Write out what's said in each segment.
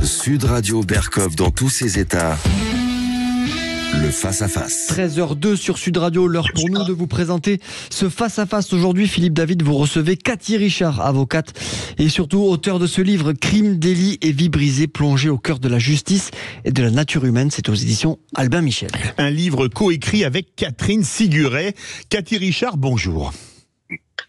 Sud Radio Berkov dans tous ses états. Le face-à-face. 13h02 sur Sud Radio, l'heure pour nous de vous présenter ce face-à-face. Aujourd'hui, Philippe David, vous recevez Cathy Richard, avocate et surtout auteur de ce livre « Crime, délit et vie brisée, plongé au cœur de la justice et de la nature humaine ». C'est aux éditions Albin Michel. Un livre coécrit avec Catherine Siguret. Cathy Richard, bonjour.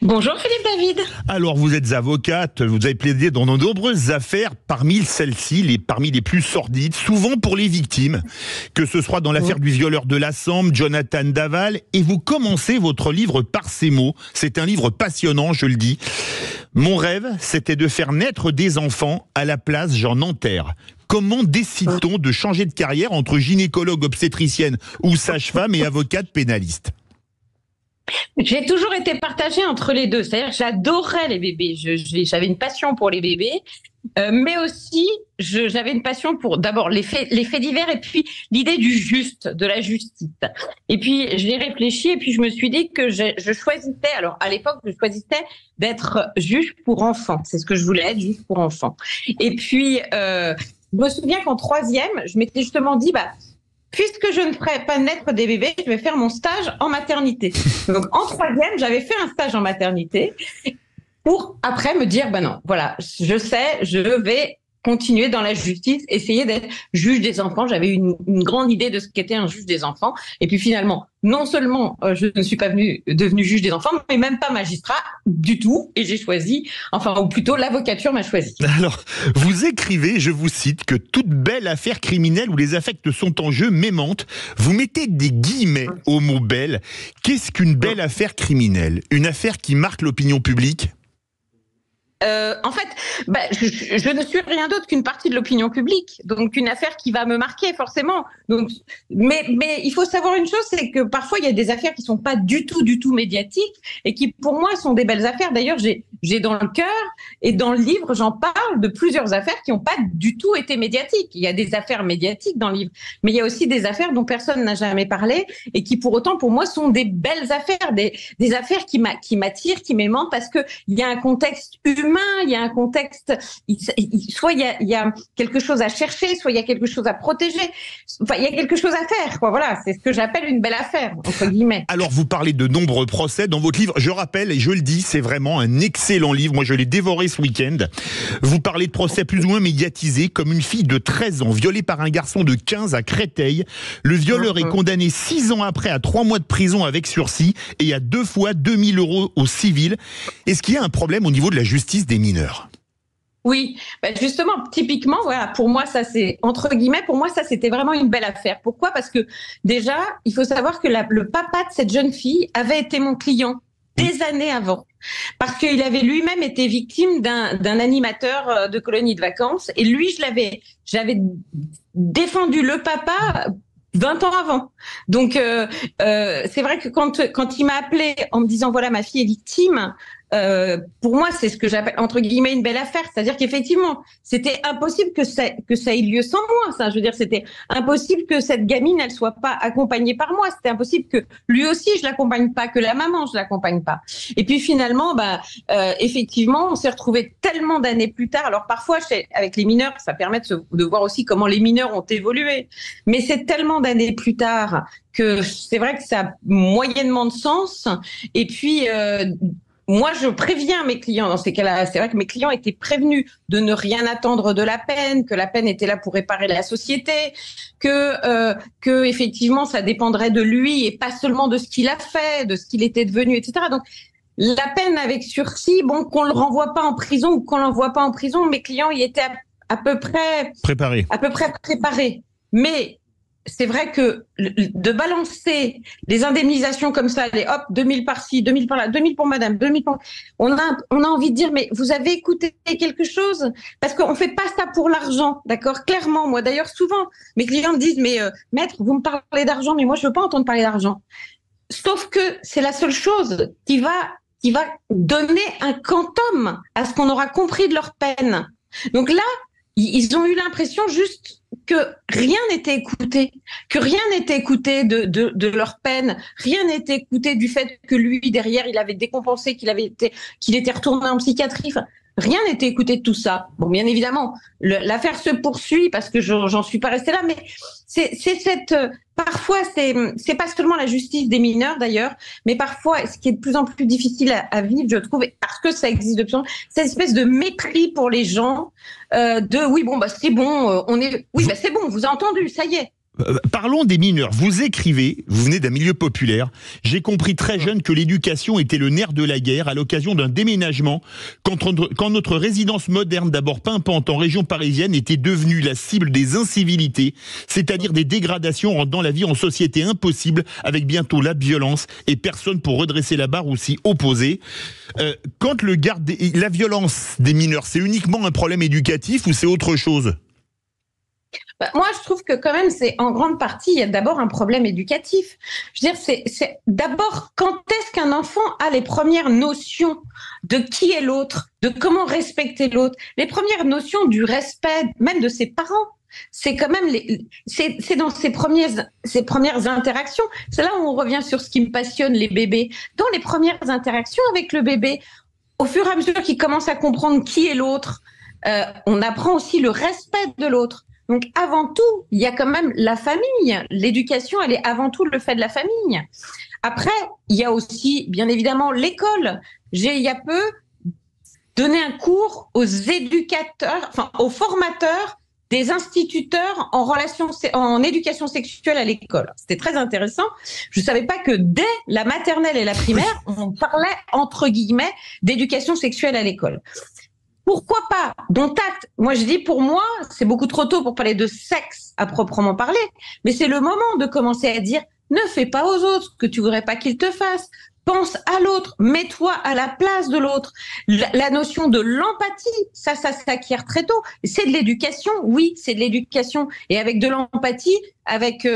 Bonjour Philippe David. Alors vous êtes avocate, vous avez plaidé dans de nombreuses affaires, parmi celles-ci, parmi les plus sordides, souvent pour les victimes, que ce soit dans l'affaire du violeur de la Sambre, Jonathan Daval, et vous commencez votre livre par ces mots. C'est un livre passionnant, je le dis. Mon rêve, c'était de faire naître des enfants, à la place j'en enterre. Comment décide-t-on de changer de carrière entre gynécologue obstétricienne ou sage-femme et avocate pénaliste ? J'ai toujours été partagée entre les deux, c'est-à-dire que j'adorais les bébés, j'avais une passion pour les bébés, mais aussi j'avais une passion pour d'abord les faits divers et puis l'idée du juste, de la justice. Et puis j'ai réfléchi et puis je me suis dit que je choisissais, alors à l'époque je choisissais d'être juge pour enfants, c'est ce que je voulais être, juge pour enfants. Et puis je me souviens qu'en troisième, je m'étais justement dit puisque je ne ferai pas naître des bébés, je vais faire mon stage en maternité. Donc, en troisième, j'avais fait un stage en maternité pour après me dire, non, voilà, je sais, je vais continuer dans la justice, essayer d'être juge des enfants. J'avais une grande idée de ce qu'était un juge des enfants. Et puis finalement, non seulement je ne suis pas devenue juge des enfants, mais même pas magistrat du tout. Et j'ai choisi, ou plutôt l'avocature m'a choisi. Alors, vous écrivez, je vous cite, que toute belle affaire criminelle où les affects sont en jeu m'aimante. Vous mettez des guillemets au mot belle. Qu'est-ce qu'une belle affaire criminelle ? Une affaire qui marque l'opinion publique ? En fait, je ne suis rien d'autre qu'une partie de l'opinion publique, donc une affaire qui va me marquer forcément. Donc, mais il faut savoir une chose, c'est que parfois il y a des affaires qui sont pas du tout médiatiques et qui pour moi sont des belles affaires. D'ailleurs, j'ai dans le cœur et dans le livre, j'en parle de plusieurs affaires qui n'ont pas du tout été médiatiques. Il y a des affaires médiatiques dans le livre, mais il y a aussi des affaires dont personne n'a jamais parlé et qui pour autant pour moi sont des belles affaires, des affaires qui m'attirent, qui m'aimantent parce que il y a un contexte humain. Il y a un contexte, soit il y a quelque chose à chercher, soit il y a quelque chose à protéger, il y a quelque chose à faire, quoi. Voilà, c'est ce que j'appelle une belle affaire, entre guillemets. Alors vous parlez de nombreux procès dans votre livre, je rappelle et je le dis, c'est vraiment un excellent livre, moi je l'ai dévoré ce week-end. Vous parlez de procès plus ou moins médiatisés, comme une fille de 13 ans violée par un garçon de 15 à Créteil. Le violeur est condamné 6 ans après à 3 mois de prison avec sursis et à 2 fois 2000 € au civil. Est-ce qu'il y a un problème au niveau de la justice des mineurs ? Oui, justement, typiquement, voilà, pour moi, ça c'est, entre guillemets, pour moi, ça c'était vraiment une belle affaire. Pourquoi ? Parce que déjà, il faut savoir que le papa de cette jeune fille avait été mon client des années avant. Parce qu'il avait lui-même été victime d'un animateur de colonie de vacances. Et lui, j'avais défendu le papa 20 ans avant. Donc, c'est vrai que quand il m'a appelé en me disant, voilà, ma fille est victime, pour moi, c'est ce que j'appelle, entre guillemets, une belle affaire. C'est-à-dire qu'effectivement, c'était impossible que ça ait lieu sans moi, ça. Je veux dire, c'était impossible que cette gamine, elle soit pas accompagnée par moi. C'était impossible que lui aussi, je l'accompagne pas, que la maman, je l'accompagne pas. Et puis finalement, effectivement, on s'est retrouvés tellement d'années plus tard. Alors parfois, avec les mineurs, ça permet de voir aussi comment les mineurs ont évolué. Mais c'est tellement d'années plus tard que c'est vrai que ça a moyennement de sens. Et puis, moi, je préviens mes clients dans ces cas-là. C'est vrai que mes clients étaient prévenus de ne rien attendre de la peine, que la peine était là pour réparer la société, que effectivement, ça dépendrait de lui et pas seulement de ce qu'il a fait, de ce qu'il était devenu, etc. Donc, la peine avec sursis, qu'on le renvoie pas en prison ou qu'on l'envoie pas en prison, mes clients y étaient à peu près préparés. Mais c'est vrai que de balancer les indemnisations comme ça, les 2000 par-ci, 2000 par-là, 2000 pour madame, 2000 pour... On a envie de dire, mais vous avez écouté quelque chose ? Parce qu'on fait pas ça pour l'argent, d'accord ? Clairement, moi d'ailleurs, souvent, mes clients me disent, mais maître, vous me parlez d'argent, mais moi je veux pas entendre parler d'argent. Sauf que c'est la seule chose qui va donner un quantum à ce qu'on aura compris de leur peine. Donc là, ils ont eu l'impression juste que rien n'était écouté, de leur peine, rien n'était écouté du fait que lui, derrière, il avait décompensé, qu'il était retourné en psychiatrie. Enfin, Rien n'était écouté de tout ça. Bon, bien évidemment, l'affaire se poursuit parce que j'en suis pas restée là, mais c'est cette parfois c'est pas seulement la justice des mineurs d'ailleurs, mais parfois ce qui est de plus en plus difficile à vivre, je trouve, parce que ça existe de plus en plus, cette espèce de mépris pour les gens, de oui bon bah c'est bon, c'est bon, vous avez entendu, ça y est. Parlons des mineurs. Vous écrivez, vous venez d'un milieu populaire. J'ai compris très jeune que l'éducation était le nerf de la guerre à l'occasion d'un déménagement, quand notre résidence moderne, d'abord pimpante en région parisienne, était devenue la cible des incivilités, c'est-à-dire des dégradations rendant la vie en société impossible, avec bientôt la violence et personne pour redresser la barre ou s'y opposer. Quand la violence des mineurs, c'est uniquement un problème éducatif ou c'est autre chose ? Moi, je trouve que quand même, c'est en grande partie, il y a d'abord un problème éducatif. Je veux dire, c'est d'abord, quand est-ce qu'un enfant a les premières notions de qui est l'autre, de comment respecter l'autre, les premières notions du respect, même de ses parents. C'est quand même c'est dans ces premières interactions. C'est là où on revient sur ce qui me passionne, les bébés. Dans les premières interactions avec le bébé, au fur et à mesure qu'il commence à comprendre qui est l'autre, on apprend aussi le respect de l'autre. Donc, avant tout, il y a quand même la famille. L'éducation, elle est avant tout le fait de la famille. Après, il y a aussi, bien évidemment, l'école. J'ai, il y a peu, donné un cours aux éducateurs, enfin, aux formateurs des instituteurs en éducation sexuelle à l'école. C'était très intéressant. Je ne savais pas que dès la maternelle et la primaire, on parlait, entre guillemets, d'éducation sexuelle à l'école. Pourquoi pas? Dont acte. Moi, je dis, pour moi, c'est beaucoup trop tôt pour parler de sexe à proprement parler, mais c'est le moment de commencer à dire, ne fais pas aux autres ce que tu voudrais pas qu'ils te fassent. Pense à l'autre, mets-toi à la place de l'autre. La notion de l'empathie, ça s'acquiert très tôt. C'est de l'éducation, oui, c'est de l'éducation. Et avec de l'empathie, avec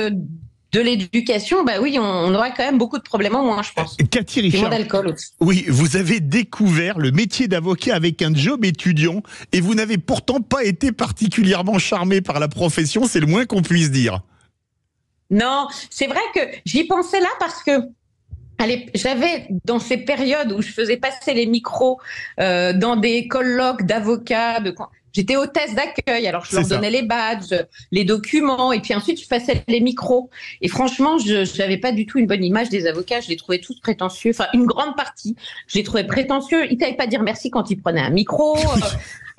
de l'éducation, bah oui, on aurait quand même beaucoup de problèmes en moins, je pense. Cathy Richard, moins d'alcool aussi. Oui, vous avez découvert le métier d'avocat avec un job étudiant et vous n'avez pourtant pas été particulièrement charmé par la profession, c'est le moins qu'on puisse dire. Non, c'est vrai que j'y pensais là parce que j'avais, dans ces périodes où je faisais passer les micros dans des colloques d'avocats, j'étais hôtesse d'accueil, alors je leur donnais les badges, les documents, et puis ensuite je passais les micros. Et franchement, je n'avais pas du tout une bonne image des avocats, je les trouvais tous prétentieux, enfin une grande partie, je les trouvais prétentieux, ils ne savaient pas dire merci quand ils prenaient un micro.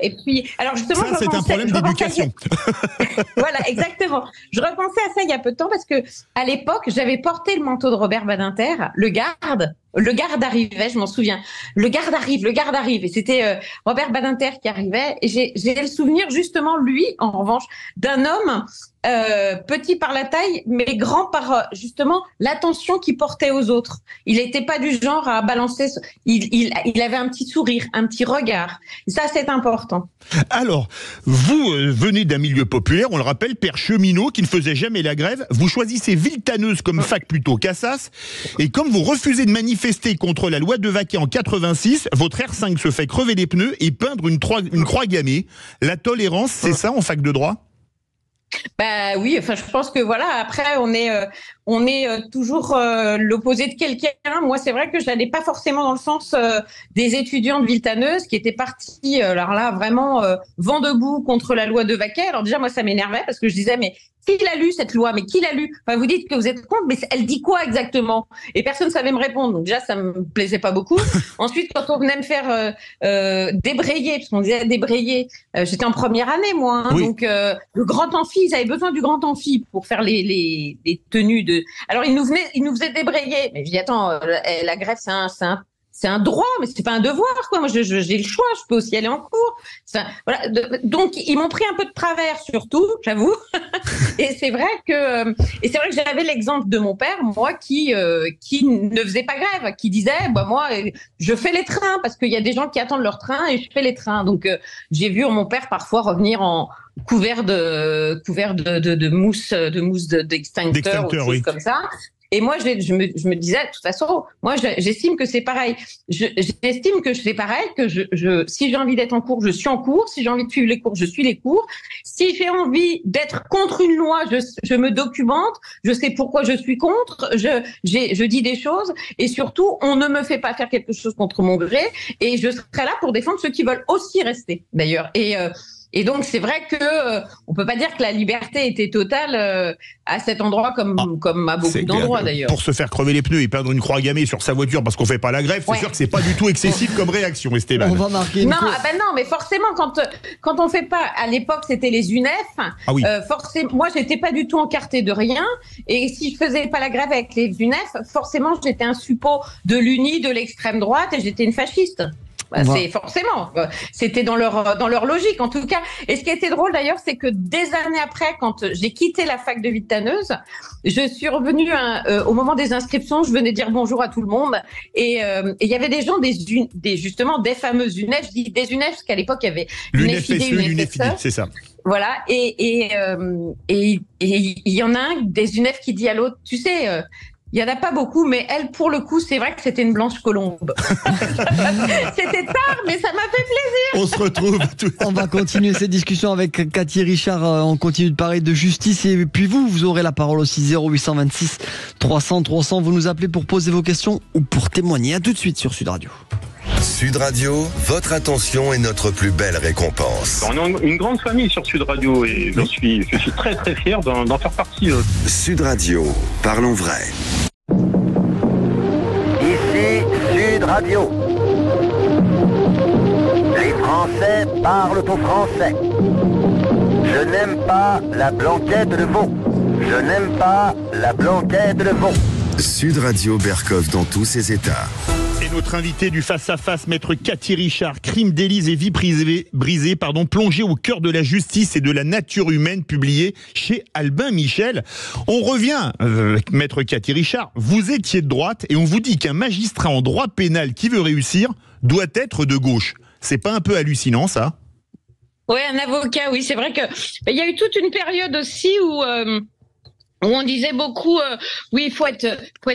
Et puis, alors justement, ça, c'est un problème d'éducation. Voilà, exactement. Je repensais à ça il y a peu de temps parce que à l'époque, j'avais porté le manteau de Robert Badinter, le garde arrivait, je m'en souviens. Le garde arrive. Et c'était Robert Badinter qui arrivait. Et j'ai le souvenir justement, lui, en revanche, d'un homme petit par la taille, mais grand par justement l'attention qu'il portait aux autres. Il n'était pas du genre à balancer. Il avait un petit sourire, un petit regard. Et ça, c'est important. Alors, vous venez d'un milieu populaire, on le rappelle, père cheminot qui ne faisait jamais la grève. Vous choisissez Villetaneuse comme fac plutôt qu'Assas. Et comme vous refusez de manifester contre la loi de Vaquet en 86, votre R5 se fait crever les pneus et peindre une croix gammée. La tolérance, c'est ça en fac de droit ? Bah oui, enfin je pense que voilà, après on est toujours l'opposé de quelqu'un. Moi, c'est vrai que je n'allais pas forcément dans le sens des étudiants de Villetaneuse qui étaient partis alors là vraiment vent debout contre la loi de Vaquet. Alors déjà moi ça m'énervait parce que je disais mais qui l'a lu cette loi? Mais qui l'a lu? Enfin, vous dites que vous êtes contre, mais elle dit quoi exactement? Et personne ne savait me répondre. Donc déjà, ça me plaisait pas beaucoup. Ensuite, quand on venait me faire débrayer, parce qu'on disait débrayer, j'étais en première année, moi. Hein, oui. Donc le grand amphi, ils avaient besoin du grand amphi pour faire les tenues de. Alors ils nous faisaient débrayer. Mais je dis attends, la grève, c'est un droit, mais c'est pas un devoir, quoi. Moi, j'ai le choix, je peux aussi aller en cours. Voilà. Donc, ils m'ont pris un peu de travers, surtout, j'avoue. Et c'est vrai que j'avais l'exemple de mon père, moi, qui ne faisait pas grève, qui disait, bah moi, je fais les trains parce qu'il y a des gens qui attendent leur train et je fais les trains. Donc, j'ai vu mon père parfois revenir en couvert de mousse, d'extincteur, ou des choses comme ça. Et moi, je me disais, de toute façon, moi, j'estime que c'est pareil. J'estime que c'est pareil, que si j'ai envie d'être en cours, je suis en cours. Si j'ai envie de suivre les cours, je suis les cours. Si j'ai envie d'être contre une loi, je me documente. Je sais pourquoi je suis contre. Je dis des choses. Et surtout, on ne me fait pas faire quelque chose contre mon gré. Et je serai là pour défendre ceux qui veulent aussi rester, d'ailleurs. Et donc, c'est vrai que on peut pas dire que la liberté était totale à cet endroit comme à beaucoup d'endroits d'ailleurs. Pour se faire crever les pneus et perdre une croix gammée sur sa voiture parce qu'on fait pas la grève, c'est sûr que c'est pas du tout excessif comme réaction, Esteban. On va marquer non, mais forcément quand on fait pas, à l'époque c'était les UNEF. Ah oui. Forcément, moi j'étais pas du tout encartée de rien. Et si je faisais pas la grève avec les UNEF, forcément j'étais un suppôt de l'UNI, de l'extrême droite et j'étais une fasciste. C'est forcément, c'était dans leur logique en tout cas. Et ce qui était drôle d'ailleurs, c'est que des années après, quand j'ai quitté la fac de Vitaneuse, je suis revenue au moment des inscriptions, je venais dire bonjour à tout le monde et il y avait des gens justement des fameuses UNEF, je dis des UNEF parce qu'à l'époque il y avait l'UNEFID, c'est ça. Voilà, et il y en a un des UNEF qui dit à l'autre, tu sais. Il y en a pas beaucoup, mais elle, pour le coup, c'est vrai que c'était une blanche colombe. C'était tard, mais ça m'a fait plaisir. On se retrouve. On va continuer cette discussion avec Cathy Richard. On continue de parler de justice. Et puis vous aurez la parole aussi. 0826 300 300. Vous nous appelez pour poser vos questions ou pour témoigner. À tout de suite sur Sud Radio. Sud Radio, votre attention est notre plus belle récompense. On est une grande famille sur Sud Radio et je suis très très fier d'en faire partie. Sud Radio, parlons vrai. Ici Sud Radio. Les Français parlent au français. Je n'aime pas la blanquette de veau. Je n'aime pas la blanquette de veau. Sud Radio Bercoff dans tous ses états. Et notre invité du face-à-face, maître Cathy Richard, crime, délits et vie brisée, plongé au cœur de la justice et de la nature humaine, publié chez Albin Michel. On revient, maître Cathy Richard, vous étiez de droite et on vous dit qu'un magistrat en droit pénal qui veut réussir doit être de gauche. C'est pas un peu hallucinant, ça ? Oui, un avocat, oui, c'est vrai que il y a eu toute une période aussi où on disait beaucoup, oui, il faut être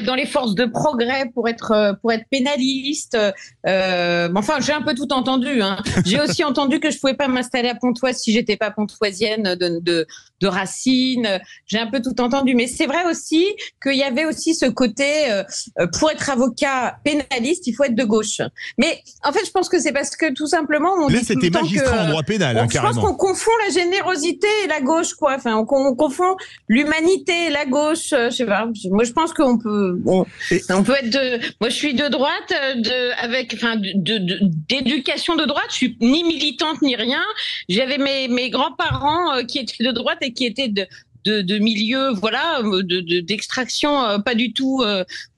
dans les forces de progrès pour être pénaliste. Enfin, j'ai un peu tout entendu. Hein. J'ai aussi entendu que je pouvais pas m'installer à Pontoise si j'étais pas pontoisienne de racine. J'ai un peu tout entendu, mais c'est vrai aussi qu'il y avait aussi ce côté pour être avocat pénaliste, il faut être de gauche. Mais en fait, je pense que c'est parce que tout simplement, on là, dit c'était magistrat en droit pénal, hein, carrément. Je pense qu'on confond la générosité et la gauche, quoi. Enfin, on confond l'humanité. La gauche, je sais pas. Moi, je pense qu'on peut, on peut être moi, je suis de droite, d'éducation de droite. Je suis ni militante ni rien. J'avais mes grands-parents qui étaient de droite et qui étaient de milieu, voilà, d'extraction, pas du tout.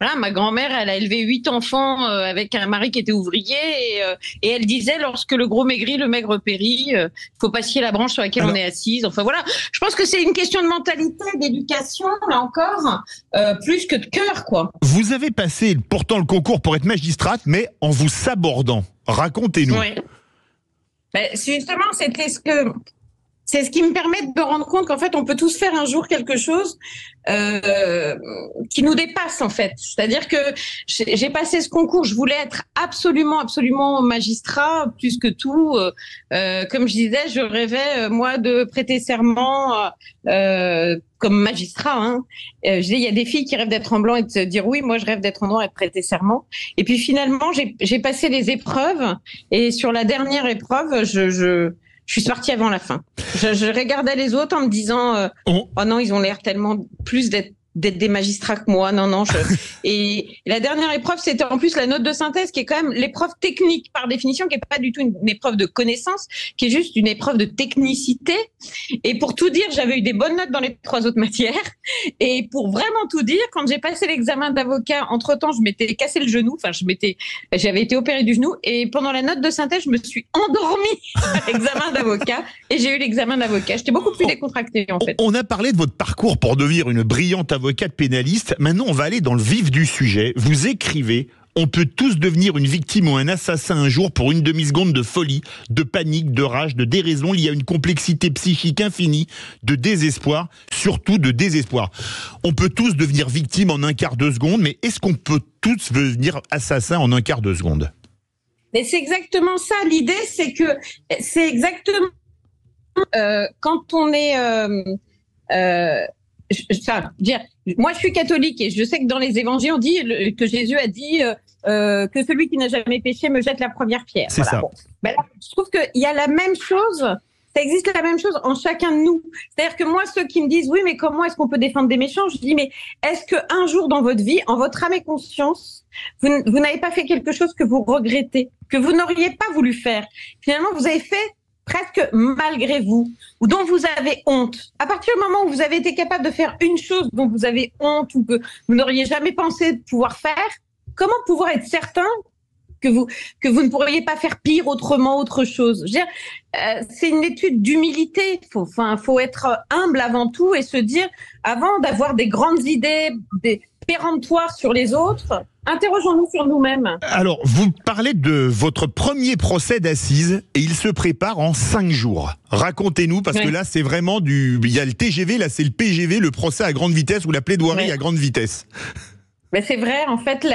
Voilà, ma grand-mère, elle a élevé 8 enfants avec un mari qui était ouvrier et elle disait lorsque le gros maigrit, le maigre périt. Faut pas scier la branche sur laquelle on est assise. Enfin voilà, je pense que c'est une question de mentalité, d'éducation, là encore, plus que de cœur, quoi. Vous avez passé pourtant le concours pour être magistrate, mais en vous sabordant. Racontez-nous. Oui. Justement, c'est ce qui me permet de me rendre compte qu'en fait, on peut tous faire un jour quelque chose qui nous dépasse, en fait. C'est-à-dire que j'ai passé ce concours, je voulais être absolument magistrat, plus que tout. Comme je disais, je rêvais, moi, de prêter serment comme magistrat. Hein. Je disais, il y a des filles qui rêvent d'être en blanc et de se dire oui, moi, je rêve d'être en noir et de prêter serment. Et puis finalement, j'ai passé les épreuves et sur la dernière épreuve, je suis sortie avant la fin. Je regardais les autres en me disant oh non, ils ont l'air tellement plus d'être des magistrats que moi. Non. Et la dernière épreuve, c'était en plus la note de synthèse, qui est quand même l'épreuve technique par définition, qui est pas du tout une épreuve de connaissance, qui est juste une épreuve de technicité. Et pour tout dire, j'avais eu des bonnes notes dans les 3 autres matières. Et pour vraiment tout dire, quand j'ai passé l'examen d'avocat, entre-temps, je m'étais cassé le genou. Enfin, j'avais été opérée du genou. Et pendant la note de synthèse, je me suis endormie à l'examen d'avocat. Et j'ai eu l'examen d'avocat. J'étais beaucoup plus décontractée, en fait. On a parlé de votre parcours pour devenir une brillante avocate pénaliste. Maintenant, on va aller dans le vif du sujet. Vous écrivez On peut tous devenir une victime ou un assassin un jour pour une demi-seconde de folie, de panique, de rage, de déraison liée à une complexité psychique infinie, de désespoir, surtout de désespoir. On peut tous devenir victime en un quart de seconde, mais est-ce qu'on peut tous devenir assassin en un quart de seconde ? Mais c'est exactement ça. L'idée, c'est que c'est exactement quand on est... moi, je suis catholique et je sais que dans les évangiles, on dit que Jésus a dit que celui qui n'a jamais péché me jette la première pierre. C'est ça. Bon. Ben là, je trouve qu'il y a la même chose. Ça existe la même chose en chacun de nous. C'est-à-dire que moi, ceux qui me disent oui, mais comment est-ce qu'on peut défendre des méchants, je dis mais est-ce qu'un jour dans votre vie, en votre âme et conscience, vous n'avez pas fait quelque chose que vous regrettez, que vous n'auriez pas voulu faire. Finalement, vous avez fait presque malgré vous, ou dont vous avez honte. À partir du moment où vous avez été capable de faire une chose dont vous avez honte ou que vous n'auriez jamais pensé pouvoir faire, comment pouvoir être certain que vous ne pourriez pas faire pire, autrement, autre chose? Je veux dire, c'est une étude d'humilité. Faut être humble avant tout et se dire, avant d'avoir des grandes idées, des péremptoires sur les autres, interrogeons-nous sur nous-mêmes. Alors, vous parlez de votre premier procès d'assises et il se prépare en 5 jours. Racontez-nous, parce que là, c'est vraiment il y a le TGV, là, c'est le PGV, le procès à grande vitesse ou la plaidoirie à grande vitesse. Mais c'est vrai, en fait,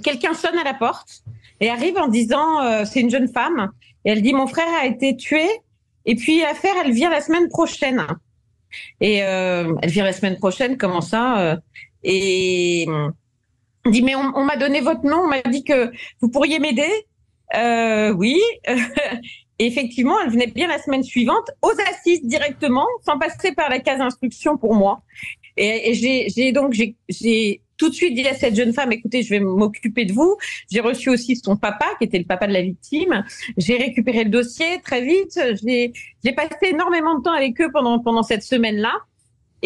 quelqu'un sonne à la porte et arrive en disant, c'est une jeune femme, et elle dit, mon frère a été tué, et puis l'affaire, elle vient la semaine prochaine. Et elle vient la semaine prochaine, comment ça et on dit, mais on m'a donné votre nom, on m'a dit que vous pourriez m'aider. Oui. Et effectivement, elle venait bien la semaine suivante, aux assises directement, sans passer par la case instruction pour moi. Et j'ai tout de suite dit à cette jeune femme, écoutez, je vais m'occuper de vous. J'ai reçu aussi son papa, qui était le papa de la victime. J'ai récupéré le dossier très vite. J'ai passé énormément de temps avec eux pendant cette semaine-là.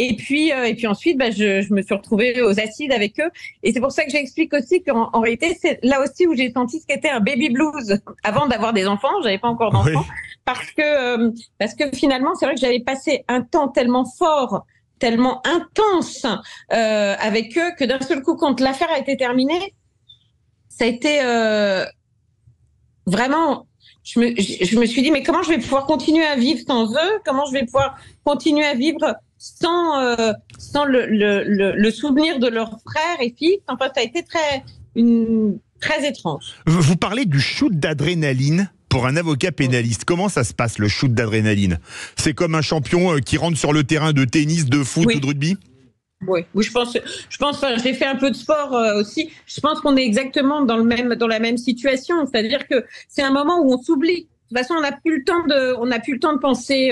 Et puis ensuite, je me suis retrouvée aux assises avec eux. Et c'est pour ça que j'explique aussi qu'en réalité, c'est là aussi où j'ai senti ce qu'était un baby blues. Avant d'avoir des enfants, j'avais pas encore d'enfants. Oui. Parce que finalement, c'est vrai que j'avais passé un temps tellement fort, tellement intense avec eux, que d'un seul coup, quand l'affaire a été terminée, ça a été vraiment... Je me suis dit, mais comment je vais pouvoir continuer à vivre sans eux? Comment je vais pouvoir continuer à vivre sans le souvenir de leurs frères et filles? Enfin, ça a été très étrange. Vous parlez du shoot d'adrénaline pour un avocat pénaliste. Comment ça se passe, le shoot d'adrénaline? C'est comme un champion qui rentre sur le terrain de tennis, de foot ou de rugby? Oui, je pense, j'ai fait un peu de sport aussi. Je pense qu'on est exactement dans la même situation. C'est-à-dire que c'est un moment où on s'oublie. De toute façon, on n'a plus le temps de penser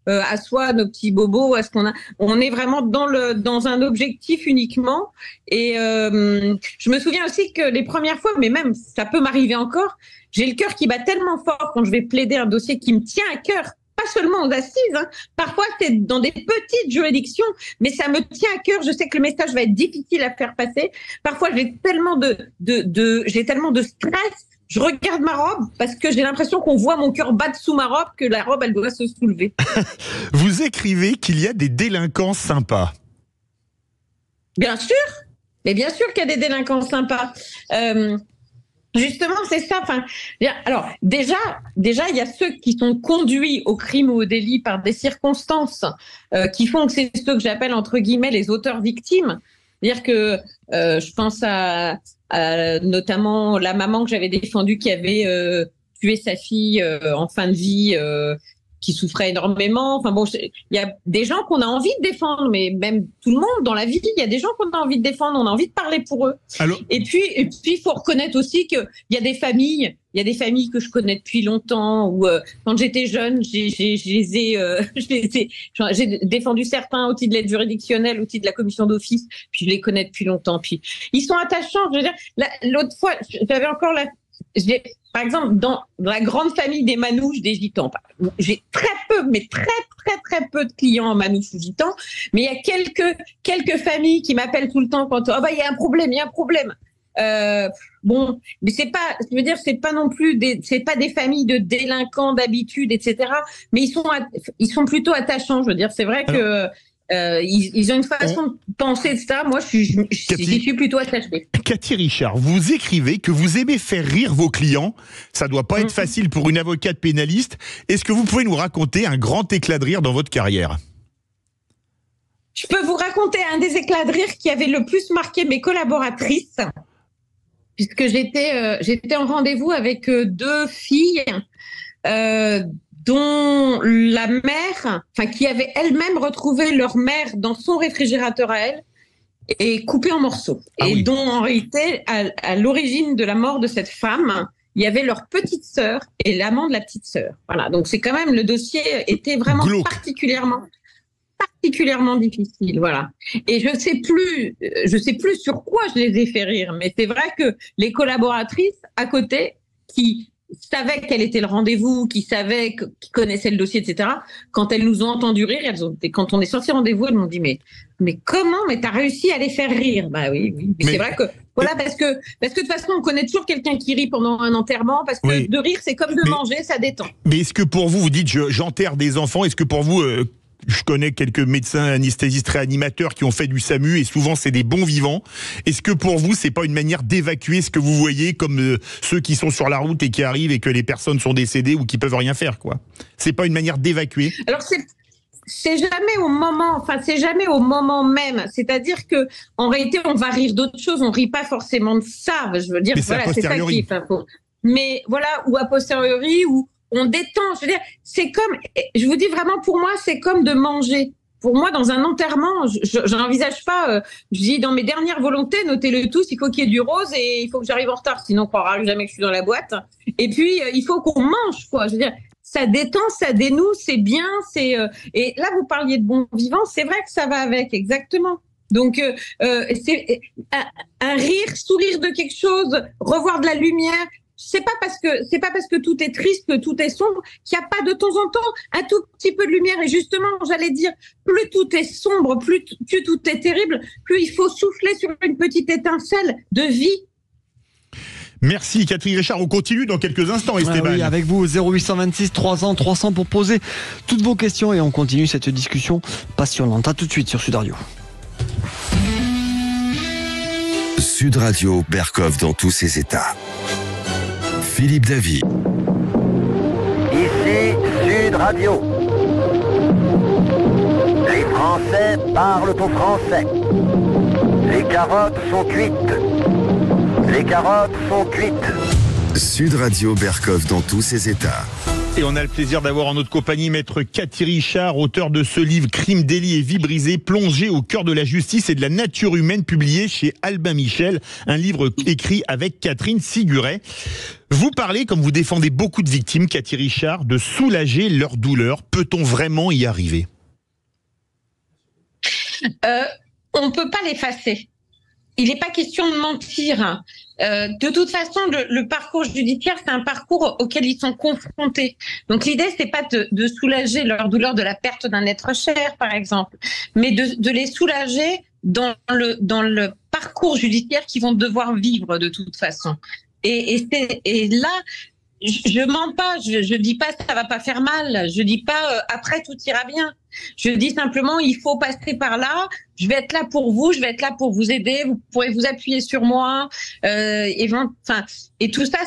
à soi, à nos petits bobos, à ce qu'on a. On est vraiment dans un objectif uniquement. Et je me souviens aussi que les premières fois, mais même ça peut m'arriver encore, j'ai le cœur qui bat tellement fort quand je vais plaider un dossier qui me tient à cœur. Pas seulement aux assises, hein. Parfois c'est dans des petites juridictions, mais ça me tient à cœur. Je sais que le message va être difficile à faire passer. Parfois j'ai tellement de stress. Je regarde ma robe parce que j'ai l'impression qu'on voit mon cœur battre sous ma robe, que la robe elle doit se soulever. Vous écrivez qu'il y a des délinquants sympas. Bien sûr, mais bien sûr qu'il y a des délinquants sympas. Justement, c'est ça. Enfin, alors déjà, il y a ceux qui sont conduits au crime ou au délit par des circonstances qui font que c'est ceux que j'appelle entre guillemets les auteurs victimes. C'est-à-dire que je pense à notamment la maman que j'avais défendue qui avait tué sa fille en fin de vie, qui souffrait énormément. Enfin bon, il y a des gens qu'on a envie de défendre, mais même tout le monde dans la vie, il y a des gens qu'on a envie de défendre, on a envie de parler pour eux. Alors... Et puis, il faut reconnaître aussi qu'il y a des familles. Il y a des familles que je connais depuis longtemps, où quand j'étais jeune, j'ai défendu certains au titre de l'aide juridictionnelle, au titre de la commission d'office, puis je les connais depuis longtemps. Puis ils sont attachants. Je veux dire, l'autre fois, j'avais encore par exemple, dans la grande famille des manouches, des gitans, j'ai très peu, mais très peu de clients en manouches ou gitans, mais il y a quelques familles qui m'appellent tout le temps quand il y a un problème. Bon, mais c'est pas non plus c'est pas des familles de délinquants d'habitude, etc. Mais ils sont plutôt attachants. Je veux dire, c'est vrai que Ils ont une façon de penser, etc. Moi, j'y suis plutôt attachée. Cathy Richard, vous écrivez que vous aimez faire rire vos clients. Ça doit pas être facile pour une avocate pénaliste. Est-ce que vous pouvez nous raconter un grand éclat de rire dans votre carrière ? Je peux vous raconter un des éclats de rire qui avait le plus marqué mes collaboratrices, puisque j'étais en rendez-vous avec 2 filles dont la mère, qui avaient elles-mêmes retrouvé leur mère dans son réfrigérateur à elle et coupée en morceaux. Dont en réalité, à l'origine de la mort de cette femme, il y avait leur petite sœur et l'amant de la petite sœur. Voilà, donc c'est quand même, le dossier était vraiment particulièrement difficile, voilà. Et je sais plus sur quoi je les ai fait rire, mais c'est vrai que les collaboratrices à côté, qui savaient quel était le rendez-vous, qui connaissaient le dossier, etc., quand elles nous ont entendu rire, quand on est sorti rendez-vous, elles m'ont dit mais comment, mais t'as réussi à les faire rire? Bah oui. Mais c'est vrai que, voilà, parce que de toute façon, on connaît toujours quelqu'un qui rit pendant un enterrement, parce que de rire, c'est comme de manger, ça détend. Mais est-ce que pour vous dites j'enterre des enfants, est-ce que pour vous, je connais quelques médecins anesthésistes réanimateurs qui ont fait du SAMU et souvent c'est des bons vivants. Est-ce que pour vous c'est pas une manière d'évacuer ce que vous voyez comme ceux qui sont sur la route et qui arrivent et que les personnes sont décédées ou qui peuvent rien faire, quoi? C'est pas une manière d'évacuer? Alors c'est jamais au moment même. C'est-à-dire que en réalité on va rire d'autres choses, on rit pas forcément de ça. Je veux dire, voilà, c'est ça qui est pas faux. Mais voilà, ou a posteriori, ou on détend. Je veux dire, c'est comme, je vous dis vraiment, pour moi, c'est comme de manger. Pour moi, dans un enterrement, je n'envisage pas, je dis dans mes dernières volontés, notez-le tous, il faut qu'il y ait du rose et il faut que j'arrive en retard, sinon on croira jamais que je suis dans la boîte. Et puis, il faut qu'on mange, quoi. Je veux dire, ça détend, ça dénoue, c'est bien, et là, vous parliez de bon vivant, c'est vrai que ça va avec, exactement. Donc, c'est un rire, sourire de quelque chose, revoir de la lumière. C'est pas parce que tout est triste, que tout est sombre, qu'il n'y a pas de temps en temps un tout petit peu de lumière. Et justement, j'allais dire, plus tout est sombre, plus tout est terrible, plus il faut souffler sur une petite étincelle de vie. Merci Cathy Richard, on continue dans quelques instants, Esteban. Oui, avec vous, 0826 300 300 pour poser toutes vos questions et on continue cette discussion passionnante. À tout de suite sur Sud Radio. Sud Radio, Berkov dans tous ses états. Philippe Davy. Ici Sud Radio. Les Français parlent au français. Les carottes sont cuites. Les carottes sont cuites. Sud Radio, Berkov dans tous ses états. Et on a le plaisir d'avoir en notre compagnie maître Cathy Richard, auteur de ce livre Crime, délit et vie brisée, plongé au cœur de la justice et de la nature humaine, publié chez Albin Michel, un livre écrit avec Catherine Siguret. Vous parlez, comme vous défendez beaucoup de victimes, Cathy Richard, de soulager leur douleur. Peut-on vraiment y arriver? On ne peut pas l'effacer. Il n'est pas question de mentir. De toute façon, le parcours judiciaire, c'est un parcours auquel ils sont confrontés. Donc l'idée, c'est pas de soulager leur douleur de la perte d'un être cher, par exemple, mais de les soulager dans le parcours judiciaire qu'ils vont devoir vivre de toute façon. Et là, je mens pas, je dis pas ça va pas faire mal, je dis pas après tout ira bien. Je dis simplement il faut passer par là, je vais être là pour vous, je vais être là pour vous aider, vous pourrez vous appuyer sur moi, et tout ça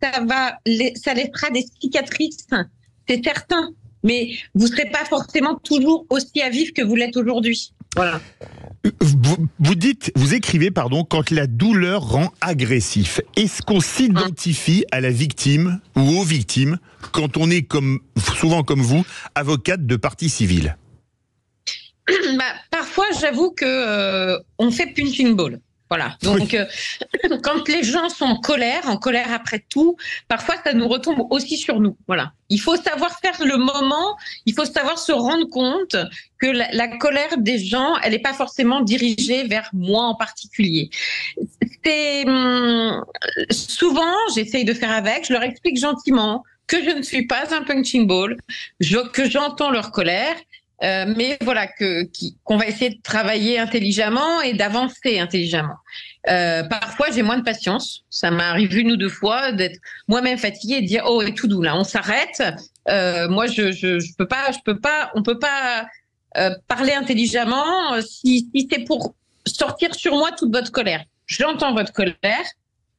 ça laissera des cicatrices, c'est certain, mais vous serez pas forcément toujours aussi à vif que vous l'êtes aujourd'hui. Voilà. Vous écrivez, quand la douleur rend agressif. Est-ce qu'on s'identifie à la victime ou aux victimes quand on est souvent comme vous, avocate de partie civile? Parfois, j'avoue que on fait punching ball. Voilà. Donc, quand les gens sont en colère après tout, parfois ça nous retombe aussi sur nous. Voilà. Il faut savoir faire le moment, il faut savoir se rendre compte que la colère des gens, elle n'est pas forcément dirigée vers moi en particulier. Souvent, j'essaye de faire avec, je leur explique gentiment que je ne suis pas un punching ball, que j'entends leur colère. Mais voilà, qu'on va essayer de travailler intelligemment et d'avancer intelligemment. Parfois, j'ai moins de patience. Ça m'est arrivé 1 ou 2 fois d'être moi-même fatiguée et de dire « Oh, et tout doux, là, on s'arrête. Moi, je peux pas, on peut pas parler intelligemment. Si c'est pour sortir sur moi toute votre colère, j'entends votre colère,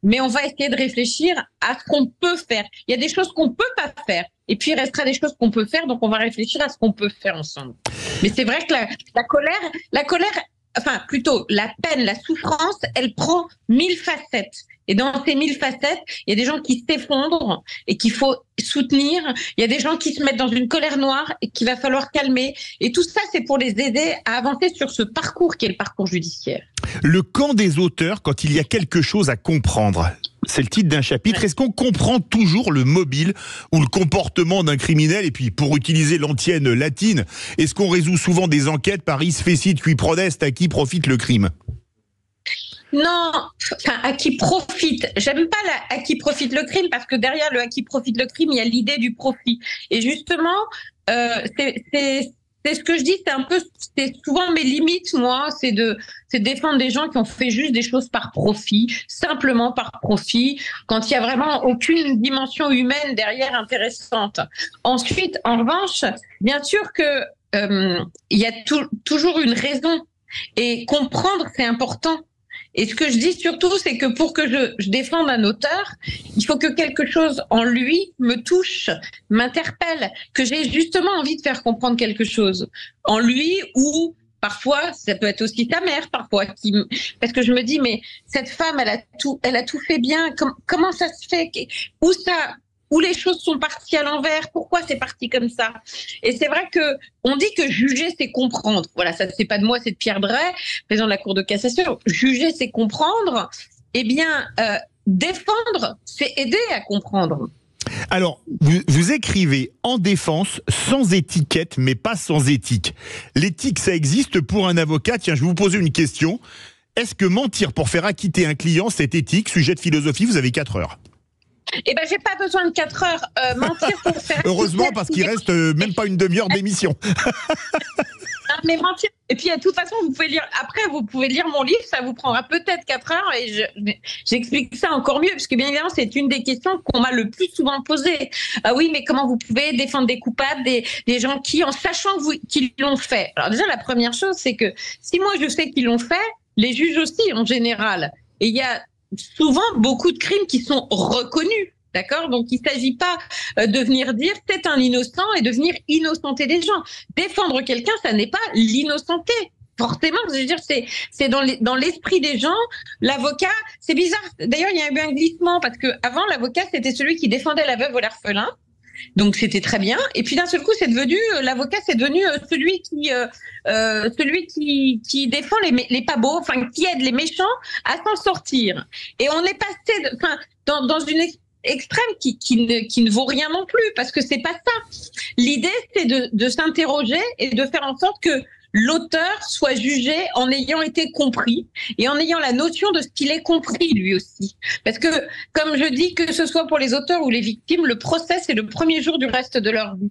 mais on va essayer de réfléchir à ce qu'on peut faire. Il y a des choses qu'on peut pas faire, et puis il restera des choses qu'on peut faire, donc on va réfléchir à ce qu'on peut faire ensemble. Mais c'est vrai que la colère, enfin plutôt la peine, la souffrance, elle prend 1000 facettes. Et dans ces 1000 facettes, il y a des gens qui s'effondrent et qu'il faut soutenir. Il y a des gens qui se mettent dans une colère noire et qu'il va falloir calmer. Et tout ça, c'est pour les aider à avancer sur ce parcours qui est le parcours judiciaire. Le camp des auteurs, quand il y a quelque chose à comprendre. C'est le titre d'un chapitre. Ouais. Est-ce qu'on comprend toujours le mobile ou le comportement d'un criminel? Et puis, pour utiliser l'antienne latine, est-ce qu'on résout souvent des enquêtes par is fecit qui prodest, à qui profite le crime? Non, enfin, à qui profite. J'aime pas à qui profite le crime, parce que derrière le à qui profite le crime, il y a l'idée du profit. Et justement, c'est ce que je dis, c'est souvent mes limites, moi, c'est défendre des gens qui ont fait juste des choses par profit, simplement par profit, quand il y a vraiment aucune dimension humaine derrière intéressante. Ensuite, en revanche, bien sûr que il y a toujours une raison, et comprendre, c'est important. Et ce que je dis surtout, c'est que pour que je défende un auteur, il faut que quelque chose en lui me touche, m'interpelle, que j'ai justement envie de faire comprendre quelque chose en lui, ou parfois, ça peut être aussi ta mère, parfois, parce que je me dis, mais cette femme, elle a tout fait bien, comment ça se fait, où les choses sont parties à l'envers, pourquoi c'est parti comme ça? Et c'est vrai que on dit que juger, c'est comprendre. Voilà, ça c'est pas de moi, c'est de Pierre Drey, président de la Cour de cassation. Juger, c'est comprendre. Eh bien, défendre, c'est aider à comprendre. Alors, vous écrivez en défense, sans étiquette, mais pas sans éthique. L'éthique, ça existe pour un avocat. Tiens, je vais vous poser une question. Est-ce que mentir pour faire acquitter un client, c'est éthique? Sujet de philosophie, vous avez 4 heures. Eh ben, j'ai pas besoin de 4 heures. Mentir pour faire. Heureusement, parce qu'il reste même pas une demi-heure d'émission. Non, mais mentir. Et puis, de toute façon, vous pouvez lire mon livre, ça vous prendra peut-être 4 heures, et j'explique ça encore mieux, parce que bien évidemment, c'est une des questions qu'on m'a le plus souvent posée. Ah oui, mais comment vous pouvez défendre des coupables, des gens qui, en sachant qu'ils l'ont fait? Alors déjà, la première chose, c'est que si moi je sais qu'ils l'ont fait, les juges aussi, en général. Et il y a souvent beaucoup de crimes qui sont reconnus, d'accord? Donc il ne s'agit pas de venir dire c'est un innocent et de venir innocenter des gens. Défendre quelqu'un, ça n'est pas l'innocenter. Forcément, je veux dire, c'est dans l'esprit des gens. L'avocat, c'est bizarre. D'ailleurs, il y a eu un glissement, parce que avant, l'avocat, c'était celui qui défendait la veuve ou l'orphelin. Donc c'était très bien. Et puis d'un seul coup, l'avocat, c'est devenu celui qui défend les pas beaux, enfin qui aide les méchants à s'en sortir. Et on est passé, dans une extrême qui ne vaut rien non plus, parce que c'est pas ça. L'idée, c'est de s'interroger et de faire en sorte que l'auteur soit jugé en ayant été compris et en ayant la notion de ce qu'il est compris lui aussi. Parce que, comme je dis, que ce soit pour les auteurs ou les victimes, le procès, c'est le premier jour du reste de leur vie.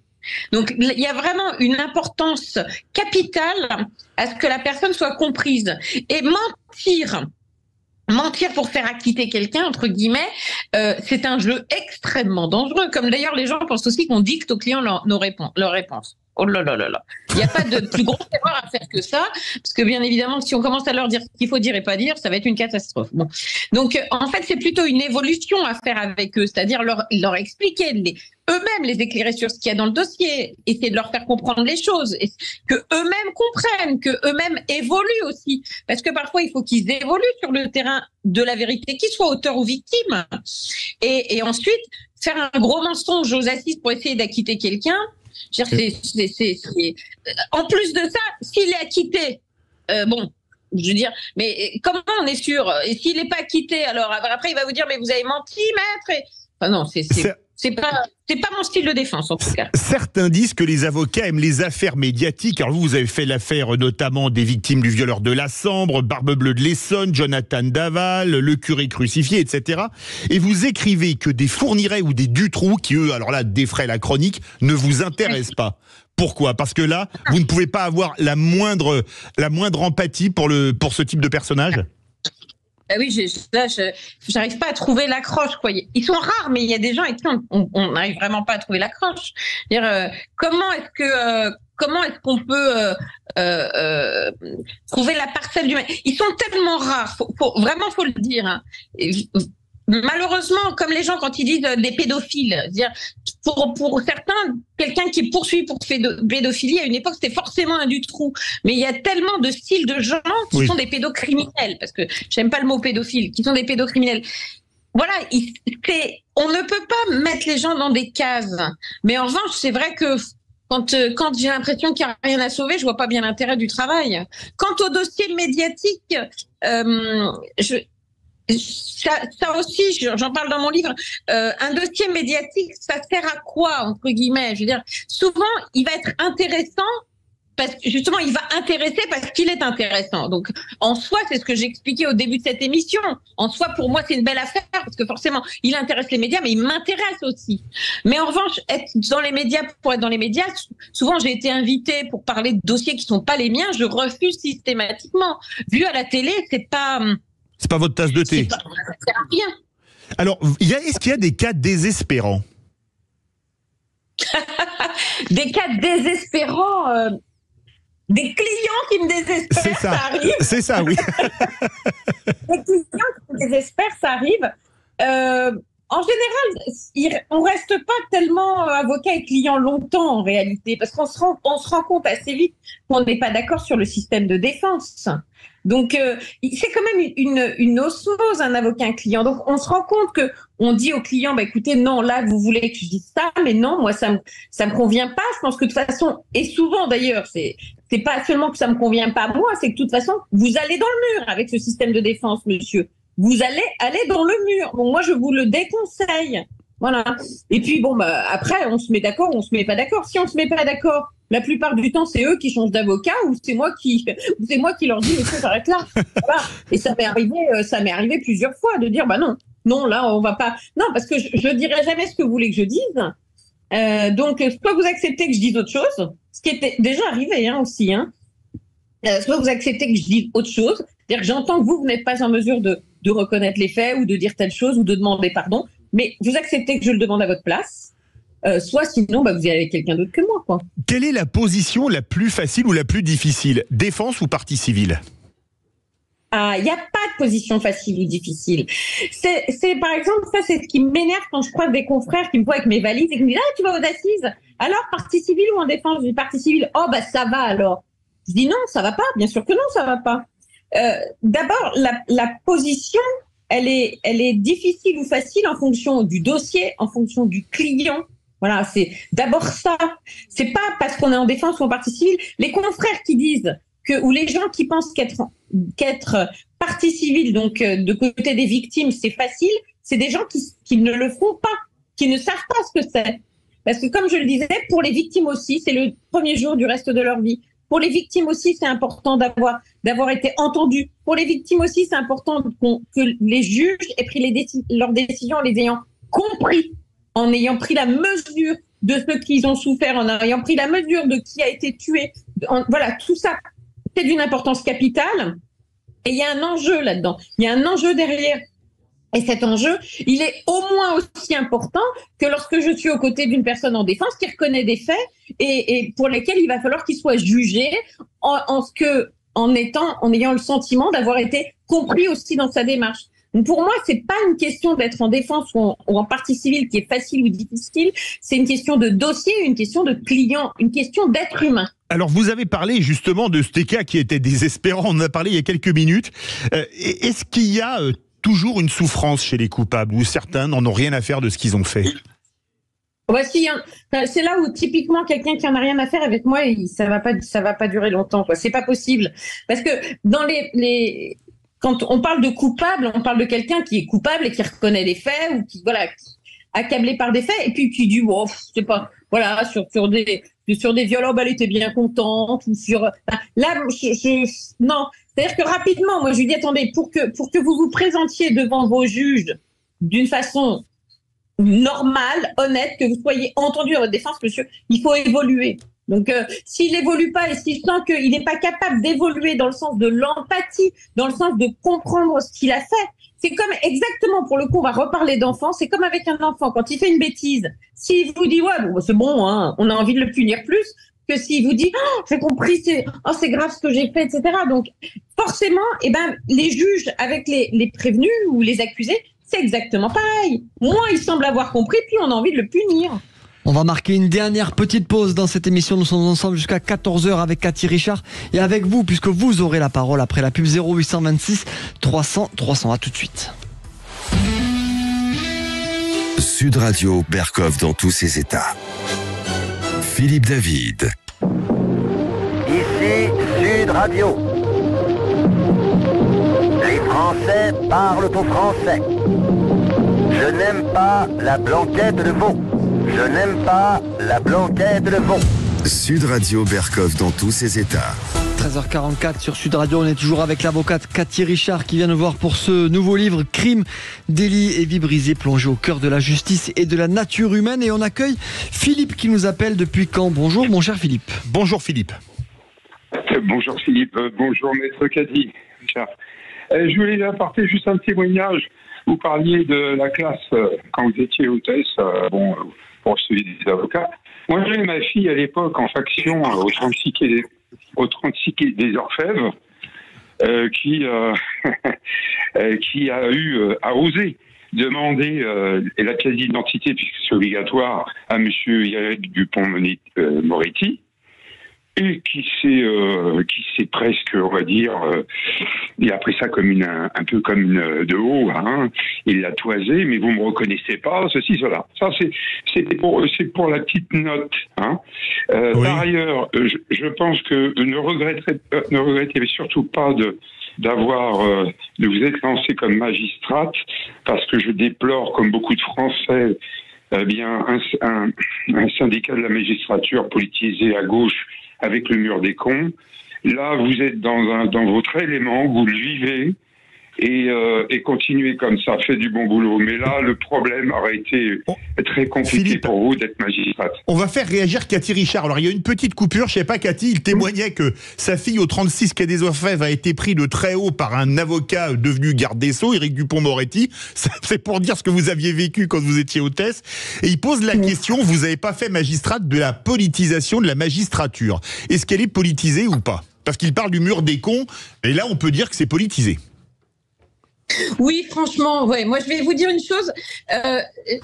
Donc, il y a vraiment une importance capitale à ce que la personne soit comprise. Et mentir pour faire acquitter quelqu'un, entre guillemets, c'est un jeu extrêmement dangereux. Comme d'ailleurs, les gens pensent aussi qu'on dicte aux clients leurs réponses. Oh là là là là. Il n'y a pas de plus grosse erreur à faire que ça, parce que bien évidemment, si on commence à leur dire ce qu'il faut dire et pas dire, ça va être une catastrophe. Bon. Donc, en fait, c'est plutôt une évolution à faire avec eux, c'est-à-dire leur expliquer, eux-mêmes les éclairer sur ce qu'il y a dans le dossier, essayer de leur faire comprendre les choses, et que eux-mêmes comprennent, que eux-mêmes évoluent aussi, parce que parfois, il faut qu'ils évoluent sur le terrain de la vérité, qu'ils soient auteurs ou victimes. Et ensuite, faire un gros mensonge aux assises pour essayer d'acquitter quelqu'un. En plus de ça, s'il est acquitté, je veux dire, mais comment on est sûr? Et s'il n'est pas acquitté, alors après il va vous dire mais vous avez menti, maître. Enfin non, c'est pas mon style de défense en tout cas. Certains disent que les avocats aiment les affaires médiatiques. Alors vous avez fait l'affaire notamment des victimes du violeur de la Sambre, Barbe Bleue de l'Essonne, Jonathan Daval, le curé crucifié, etc. Et vous écrivez que des Fourniret ou des Dutroux, qui eux, alors là, défraient la chronique, ne vous intéressent pas. Pourquoi? Parce que là, vous ne pouvez pas avoir la moindre empathie pour ce type de personnage? Ah oui, j'arrive pas à trouver l'accroche, quoi. Ils sont rares, mais il y a des gens avec qui on n'arrive vraiment pas à trouver l'accroche. Comment est-ce qu'on peut trouver la parcelle du mal? Ils sont tellement rares, vraiment faut le dire. Hein. Malheureusement, comme les gens quand ils disent des pédophiles, pour certains, quelqu'un qui est poursuivi pour pédophilie, à une époque, c'était forcément un Dutroux. Mais il y a tellement de styles de gens qui sont des pédocriminels, parce que j'aime pas le mot pédophile, qui sont des pédocriminels. Voilà, on ne peut pas mettre les gens dans des cases. Mais en revanche, c'est vrai que quand j'ai l'impression qu'il n'y a rien à sauver, je vois pas bien l'intérêt du travail. Quant au dossier médiatique, ça aussi, j'en parle dans mon livre. Un dossier médiatique, ça sert à quoi, entre guillemets? Je veux dire, souvent, il va être intéressant parce que justement, il va intéresser parce qu'il est intéressant. Donc, en soi, c'est ce que j'expliquais au début de cette émission. En soi, pour moi, c'est une belle affaire parce que forcément, il intéresse les médias, mais il m'intéresse aussi. Mais en revanche, être dans les médias pour être dans les médias, souvent, j'ai été invitée pour parler de dossiers qui sont pas les miens. Je refuse systématiquement. Vu à la télé, c'est pas votre tasse de thé. Ça sert à rien. Alors, est-ce qu'il y a des cas désespérants? Des cas désespérants. Des clients qui me désespèrent, ça arrive. C'est ça, oui. Des clients qui me désespèrent, ça arrive. En général, on reste pas tellement avocat et client longtemps en réalité, parce qu'on se rend compte assez vite qu'on n'est pas d'accord sur le système de défense. Donc, c'est quand même une osmose, un avocat, un client. Donc, on se rend compte que on dit au client, écoutez, non, là, vous voulez que je dise ça, mais non, moi, ça me convient pas. Je pense que de toute façon, et souvent d'ailleurs, c'est pas seulement que ça me convient pas moi, c'est que de toute façon, vous allez dans le mur avec ce système de défense, monsieur. Vous allez aller dans le mur. Bon, moi, je vous le déconseille. Voilà. Et puis, après, on se met d'accord, on se met pas d'accord. Si on se met pas d'accord, la plupart du temps, c'est eux qui changent d'avocat ou c'est moi qui leur dis, monsieur, j'arrête là. Voilà. Et ça m'est arrivé plusieurs fois de dire, non, là, on va pas. Non, parce que je dirai jamais ce que vous voulez que je dise. Donc, soit vous acceptez que je dise autre chose, ce qui était déjà arrivé, aussi, soit vous acceptez que je dise autre chose, c'est-à-dire que j'entends que vous n'êtes pas en mesure de reconnaître les faits ou de dire telle chose ou de demander pardon, mais vous acceptez que je le demande à votre place, soit sinon vous y allez avec quelqu'un d'autre que moi, quoi. Quelle est la position la plus facile ou la plus difficile, défense ou partie civile? Il n'y a pas de position facile ou difficile. C'est par exemple, ça c'est ce qui m'énerve quand je croise des confrères qui me voient avec mes valises et qui me disent tu vas aux assises, alors partie civile ou en défense? Je dis partie civile. Ça va alors. Je dis non, ça va pas, bien sûr que non, ça va pas. D'abord, la position, elle est difficile ou facile en fonction du dossier, en fonction du client. Voilà, c'est d'abord ça. C'est pas parce qu'on est en défense ou en partie civile. Les confrères qui disent ou les gens qui pensent qu'être partie civile, donc de côté des victimes, c'est facile, c'est des gens qui ne le font pas, qui ne savent pas ce que c'est. Parce que comme je le disais, pour les victimes aussi, c'est le premier jour du reste de leur vie. Pour les victimes aussi, c'est important d'avoir été entendues. Pour les victimes aussi, c'est important que les juges aient pris leurs décisions en les ayant compris, en ayant pris la mesure de ce qu'ils ont souffert, en ayant pris la mesure de qui a été tué. Voilà, tout ça, c'est d'une importance capitale. Et il y a un enjeu là-dedans. Il y a un enjeu derrière. Et cet enjeu, il est au moins aussi important que lorsque je suis aux côtés d'une personne en défense qui reconnaît des faits et pour lesquels il va falloir qu'il soit jugé en ayant le sentiment d'avoir été compris aussi dans sa démarche. Donc pour moi, c'est pas une question d'être en défense ou en partie civile qui est facile ou difficile. C'est une question de dossier, une question de client, une question d'être humain. Alors, vous avez parlé justement de ce cas qui était désespérant. On en a parlé il y a quelques minutes. Est-ce qu'il y a toujours une souffrance chez les coupables où certains n'en ont rien à faire de ce qu'ils ont fait? C'est là où typiquement quelqu'un qui en a rien à faire avec moi, ça va pas durer longtemps, quoi. C'est pas possible parce que dans quand on parle de coupable, on parle de quelqu'un qui est coupable et qui reconnaît les faits ou qui accablé par des faits et puis qui dit c'est pas sur des viols, elle était bien contente ou sur non. C'est-à-dire que rapidement, moi je lui dis attendez, pour que vous vous présentiez devant vos juges d'une façon normale, honnête, que vous soyez entendu dans votre défense, monsieur, il faut évoluer. Donc, s'il évolue pas et s'il sent qu'il n'est pas capable d'évoluer dans le sens de l'empathie, dans le sens de comprendre ce qu'il a fait, c'est comme exactement, pour le coup, on va reparler d'enfants, c'est comme avec un enfant, quand il fait une bêtise, s'il vous dit, ouais, bon, c'est bon, hein, on a envie de le punir plus, que s'il vous dit, oh, j'ai compris, c'est grave ce que j'ai fait, etc. Donc, forcément, eh ben, les juges avec les prévenus ou les accusés, c'est exactement pareil. Moins il semble avoir compris, plus on a envie de le punir. On va marquer une dernière petite pause dans cette émission. Nous sommes ensemble jusqu'à 14h avec Cathy Richard et avec vous, puisque vous aurez la parole après la pub. 0826 300 300. À tout de suite. Sud Radio, Berkov dans tous ses états. Philippe David. Ici Sud Radio. Les Français parlent au français. Je n'aime pas la blanquette de veau. Je n'aime pas la blanquette de veau. Sud Radio, Berkov dans tous ses états. 13h44 sur Sud Radio, on est toujours avec l'avocate Cathy Richard qui vient nous voir pour ce nouveau livre Crime, délit et vie brisée, plongé au cœur de la justice et de la nature humaine. Et on accueille Philippe qui nous appelle depuis Caen. Bonjour mon cher Philippe. Bonjour Philippe. Bonjour Philippe, bonjour maître Cathy. Je voulais apporter juste un témoignage. Vous parliez de la classe quand vous étiez hôtesse, pour celui des avocats. Moi, j'avais ma fille à l'époque en faction au 36 quai des Orfèvres, qui a osé demander la pièce d'identité, puisque c'est obligatoire, à monsieur Yared Dupond-Moretti, et qui s'est presque, on va dire, il a pris ça comme un peu comme une de haut, hein. Il l'a toisé, mais vous me reconnaissez pas, ceci, cela. Ça, c'est pour la petite note, hein. Oui. Par ailleurs, je pense que ne regrettez surtout pas de vous être lancé comme magistrate, parce que je déplore, comme beaucoup de Français, un syndicat de la magistrature politisé à gauche avec le mur des cons. Là, vous êtes dans votre élément, vous le vivez, et continuez comme ça, faites du bon boulot. Mais là, le problème aurait été très compliqué Philippe, pour vous d'être magistrate. On va faire réagir Cathy Richard. Alors, il y a une petite coupure, je sais pas, Cathy, il témoignait que sa fille au 36 quai des Orfèvres a été prise de très haut par un avocat devenu garde des Sceaux, Éric Dupond-Moretti. C'est pour dire ce que vous aviez vécu quand vous étiez hôtesse. Et il pose la question, vous n'avez pas fait magistrate de la politisation de la magistrature. Est-ce qu'elle est politisée ou pas? Parce qu'il parle du mur des cons, et là, on peut dire que c'est politisé. Oui, franchement, ouais. Moi, je vais vous dire une chose.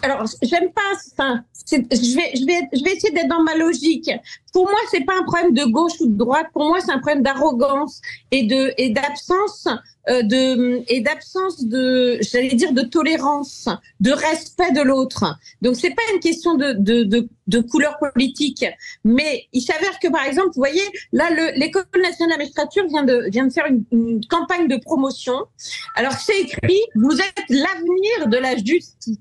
Alors, j'aime pas. Enfin, je vais essayer d'être dans ma logique. Pour moi, c'est pas un problème de gauche ou de droite. Pour moi, c'est un problème d'arrogance et d'absence j'allais dire, de tolérance, de respect de l'autre. Donc, c'est pas une question de couleur politique. Mais il s'avère que, par exemple, vous voyez, là, l'École nationale de la magistrature vient de faire une campagne de promotion. Alors, c'est écrit, vous êtes l'avenir de la justice.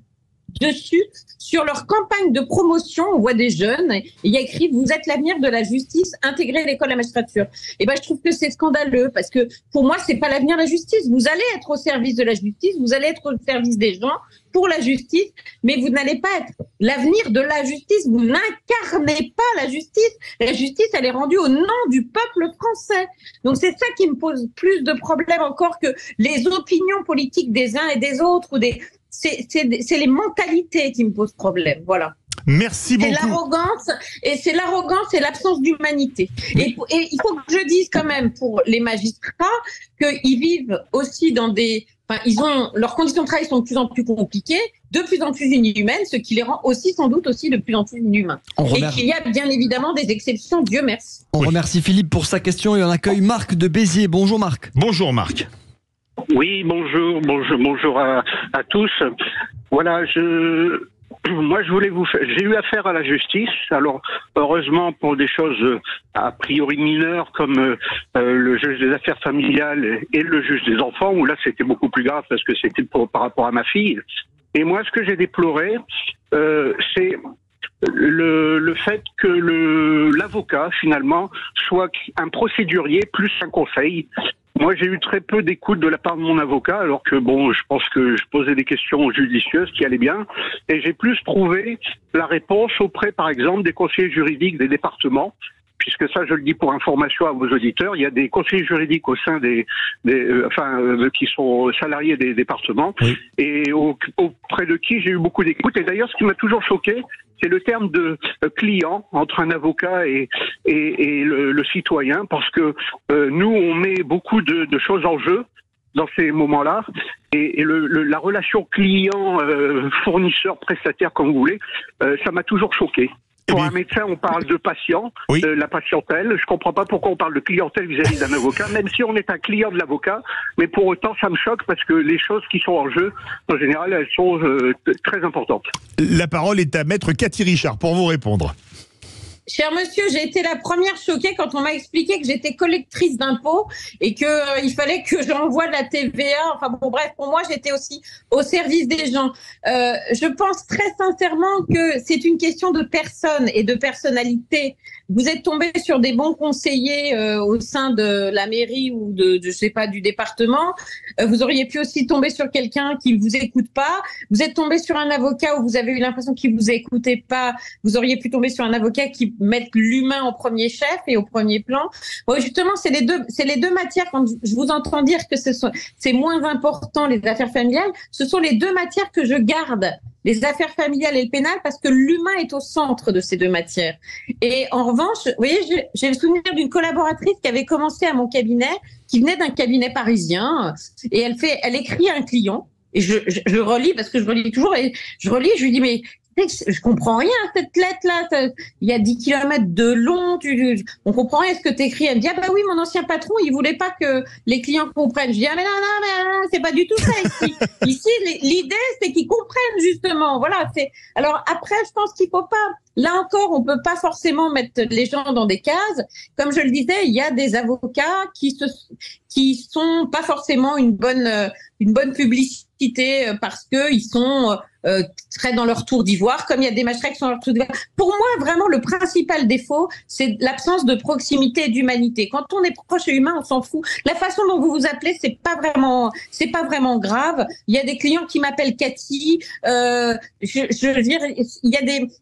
Dessus, sur leur campagne de promotion, on voit des jeunes, et il y a écrit « Vous êtes l'avenir de la justice, intégrez l'école de la magistrature ». Et ben, je trouve que c'est scandaleux, parce que pour moi, c'est pas l'avenir de la justice. Vous allez être au service de la justice, vous allez être au service des gens, pour la justice, mais vous n'allez pas être l'avenir de la justice, vous n'incarnez pas la justice. La justice, elle est rendue au nom du peuple français. Donc c'est ça qui me pose plus de problèmes encore que les opinions politiques des uns et des autres, ou c'est les mentalités qui me posent problème, voilà. Merci beaucoup. C'est l'arrogance et l'absence d'humanité. Et il faut que je dise quand même pour les magistrats qu'ils vivent aussi dans leurs conditions de travail sont de plus en plus compliquées, de plus en plus inhumaines, ce qui les rend aussi sans doute aussi de plus en plus inhumains. Et qu'il y a bien évidemment des exceptions, Dieu merci. On remercie Philippe pour sa question et on accueille Marc de Béziers. Bonjour Marc. Bonjour Marc. Oui, bonjour à tous. Voilà, moi, j'ai eu affaire à la justice. Alors, heureusement pour des choses a priori mineures comme le juge des affaires familiales et le juge des enfants, où là c'était beaucoup plus grave parce que c'était par rapport à ma fille. Et moi, ce que j'ai déploré, c'est le fait que l'avocat finalement soit un procédurier plus un conseil. Moi, j'ai eu très peu d'écoute de la part de mon avocat, alors que bon, je pense que je posais des questions judicieuses qui allaient bien, et j'ai plus trouvé la réponse auprès, par exemple, des conseillers juridiques des départements, puisque ça, je le dis pour information à vos auditeurs, il y a des conseillers juridiques au sein qui sont salariés des départements, oui, et auprès de qui j'ai eu beaucoup d'écoute. Et d'ailleurs, ce qui m'a toujours choqué, c'est le terme de client entre un avocat et le citoyen, parce que nous, on met beaucoup de choses en jeu dans ces moments-là, et la relation client, fournisseur, prestataire, comme vous voulez, ça m'a toujours choqué. Pour un médecin, on parle de patient, oui, la patientèle. Je comprends pas pourquoi on parle de clientèle vis-à-vis d'un avocat, même si on est un client de l'avocat. Mais pour autant, ça me choque parce que les choses qui sont en jeu, en général, elles sont très importantes. La parole est à maître Cathy Richard pour vous répondre. Cher monsieur, j'ai été la première choquée quand on m'a expliqué que j'étais collectrice d'impôts et que il fallait que j'envoie de la TVA. Enfin bon, bref, pour moi, j'étais aussi au service des gens. Je pense très sincèrement que c'est une question de personne et de personnalité. Vous êtes tombé sur des bons conseillers au sein de la mairie ou je sais pas, du département. Vous auriez pu aussi tomber sur quelqu'un qui vous écoute pas. Vous êtes tombé sur un avocat où vous avez eu l'impression qu'il vous écoutait pas. Vous auriez pu tomber sur un avocat qui met l'humain au premier chef et au premier plan. Bon, justement, c'est les deux matières. Quand je vous entends dire que c'est moins important les affaires familiales, ce sont les deux matières que je garde. Les affaires familiales et le pénal, parce que l'humain est au centre de ces deux matières. Et en revanche, vous voyez, j'ai le souvenir d'une collaboratrice qui avait commencé à mon cabinet, qui venait d'un cabinet parisien, et elle écrit à un client, et je relis, parce que je relis toujours, et je relis, je lui dis, mais je comprends rien, cette lettre-là. Il y a 10 km de long, on comprend rien ce que t'écris. Elle me dit, ah bah oui, mon ancien patron, il voulait pas que les clients comprennent. Je dis, ah mais non, c'est pas du tout ça ici. Ici, l'idée, c'est qu'ils comprennent, justement. Voilà, alors après, je pense qu'il faut pas, là encore, on peut pas forcément mettre les gens dans des cases. Comme je le disais, il y a des avocats qui sont pas forcément une bonne publicité parce que ils sont très dans leur tour d'ivoire, comme il y a des magistrats qui sont dans leur tour d'ivoire. Pour moi, vraiment, le principal défaut, c'est l'absence de proximité et d'humanité. Quand on est proche et humain, on s'en fout. La façon dont vous vous appelez, c'est pas vraiment grave. Il y a des clients qui m'appellent Cathy. Je veux dire, il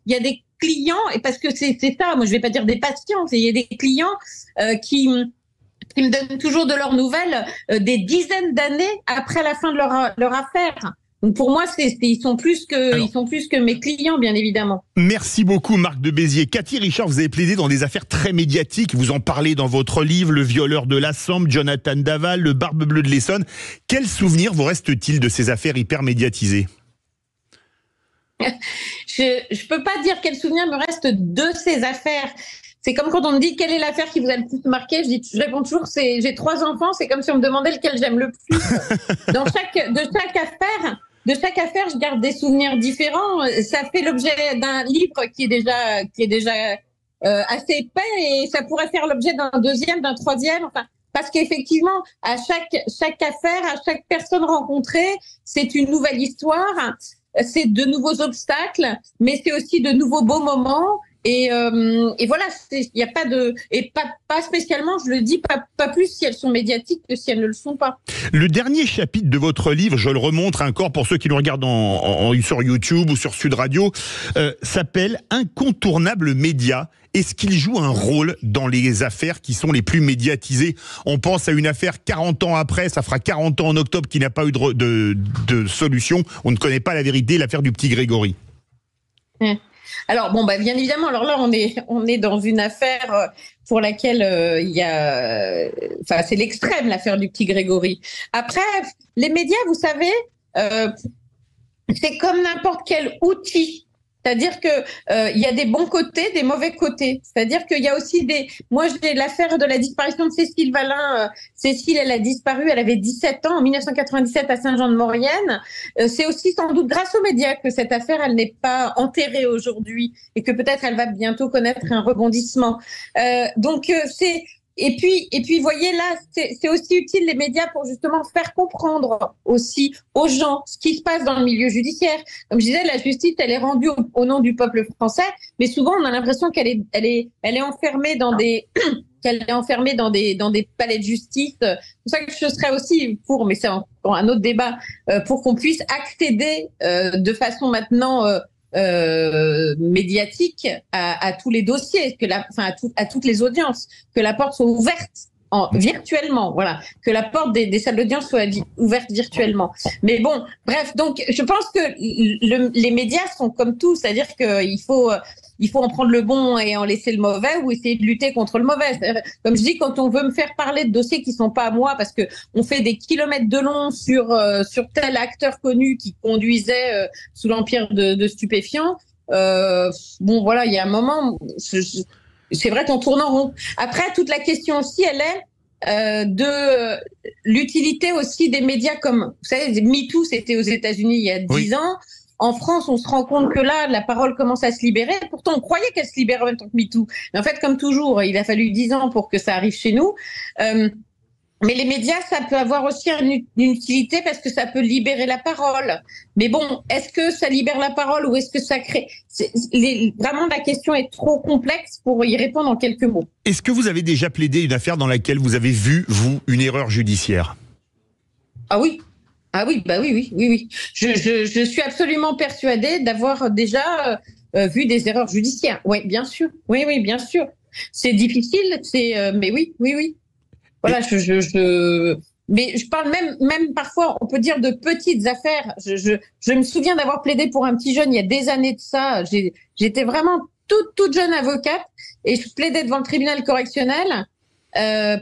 y a des clients, et parce que c'est ça, moi je vais pas dire des patients, il y a des clients qui me donnent toujours de leurs nouvelles des dizaines d'années après la fin de leur affaire. Donc pour moi, ils sont plus que mes clients, bien évidemment. Merci beaucoup, Marc de Béziers. Cathy Richard, vous avez plaidé dans des affaires très médiatiques. Vous en parlez dans votre livre, le violeur de la Sambre, Jonathan Daval, le Barbe Bleue de l'Essonne. Quel souvenir vous reste-t-il de ces affaires hyper médiatisées ? Je peux pas dire quel souvenir me reste de ces affaires. C'est comme quand on me dit quelle est l'affaire qui vous a le plus marqué, je réponds toujours j'ai 3 enfants, c'est comme si on me demandait lequel j'aime le plus. De chaque affaire, je garde des souvenirs différents. Ça fait l'objet d'un livre qui est déjà assez épais, et ça pourrait faire l'objet d'un deuxième, d'un troisième. Enfin, parce qu'effectivement, à chaque affaire, à chaque personne rencontrée, c'est une nouvelle histoire. C'est de nouveaux obstacles, mais c'est aussi de nouveaux beaux moments. Et voilà, il y a pas pas spécialement, je le dis, pas plus si elles sont médiatiques que si elles ne le sont pas. Le dernier chapitre de votre livre, je le remontre encore pour ceux qui le regardent sur YouTube ou sur Sud Radio, s'appelle Incontournable Média. Est-ce qu'il joue un rôle dans les affaires qui sont les plus médiatisées ? On pense à une affaire 40 ans après, ça fera 40 ans en octobre, qui n'a pas eu de solution. On ne connaît pas la vérité, l'affaire du petit Grégory. Alors bon, bien évidemment, alors là on est dans une affaire pour laquelle c'est l'extrême, l'affaire du petit Grégory. Après, les médias, vous savez, c'est comme n'importe quel outil. C'est-à-dire que il y a des bons côtés, des mauvais côtés. C'est-à-dire qu'il y a aussi moi, j'ai l'affaire de la disparition de Cécile Valin. Cécile, elle a disparu, elle avait 17 ans en 1997 à Saint-Jean-de-Maurienne. C'est aussi sans doute grâce aux médias que cette affaire, elle n'est pas enterrée aujourd'hui et que peut-être elle va bientôt connaître un rebondissement. Et puis, voyez là, c'est aussi utile les médias pour justement faire comprendre aussi aux gens ce qui se passe dans le milieu judiciaire. Comme je disais, la justice, elle est rendue au nom du peuple français, mais souvent on a l'impression qu'elle est enfermée dans des dans des palais de justice. C'est pour ça que je serais aussi mais c'est encore un autre débat, pour qu'on puisse accéder de façon maintenant médiatique à tous les dossiers, à toutes les audiences, que la porte soit ouverte virtuellement, voilà, que la porte des salles d'audience soit ouverte virtuellement. Mais bon, bref, donc je pense que les médias sont comme tout, c'est-à-dire qu'il faut en prendre le bon et en laisser le mauvais, ou essayer de lutter contre le mauvais. Comme je dis, quand on veut me faire parler de dossiers qui sont pas à moi, parce que on fait des kilomètres de long sur tel acteur connu qui conduisait sous l'empire de stupéfiants, bon voilà, il y a un moment, c'est vrai qu'on tourne en rond. Après, toute la question aussi, elle est de l'utilité aussi des médias comme, vous savez, MeToo, c'était aux États-Unis il y a 10 ans. En France, on se rend compte que là, la parole commence à se libérer. Pourtant, on croyait qu'elle se libérait en même temps que MeToo. Mais en fait, comme toujours, il a fallu 10 ans pour que ça arrive chez nous. Mais les médias, ça peut avoir aussi une utilité parce que ça peut libérer la parole. Mais bon, est-ce que ça libère la parole ou est-ce que ça crée... Vraiment, la question est trop complexe pour y répondre en quelques mots. Est-ce que vous avez déjà plaidé une affaire dans laquelle vous avez vu, vous, une erreur judiciaire ? Ah oui. Ah oui, bah oui. Je suis absolument persuadée d'avoir déjà vu des erreurs judiciaires. Oui, bien sûr. Oui, bien sûr. C'est difficile, mais oui. Voilà, mais je parle même parfois, on peut dire de petites affaires. Je me souviens d'avoir plaidé pour un petit jeune il y a des années de ça. J'étais vraiment toute jeune avocate et je plaidais devant le tribunal correctionnel